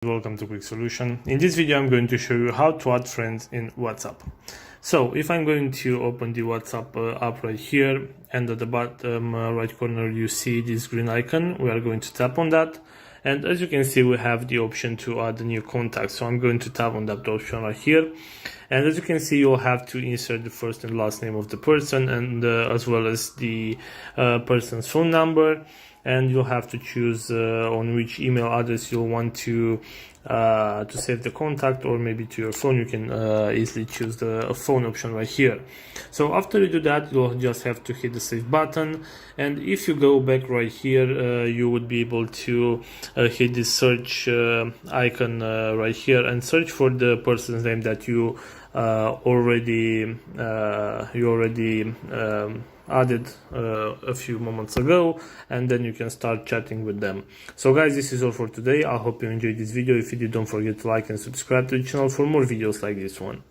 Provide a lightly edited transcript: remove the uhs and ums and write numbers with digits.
Welcome to Quick Solution. In this video I'm going to show you how to add friends in WhatsApp. So if I'm going to open the WhatsApp app right here, and at the bottom right corner you see this green icon, we are going to tap on that, and as you can see we have the option to add a new contact. So I'm going to tap on that option right here, and as you can see you'll have to insert the first and last name of the person, and as well as the person's phone number, and you'll have to choose on which email address you'll want to save the contact, or maybe to your phone. You can easily choose the phone option right here. So after you do that, you'll just have to hit the save button, and if you go back right here, you would be able to hit the search icon right here and search for the person's name that you already added a few moments ago, and then you can start chatting with them. So guys, this is all for today. I hope you enjoyed this video. If you did, don't forget to like and subscribe to the channel for more videos like this one.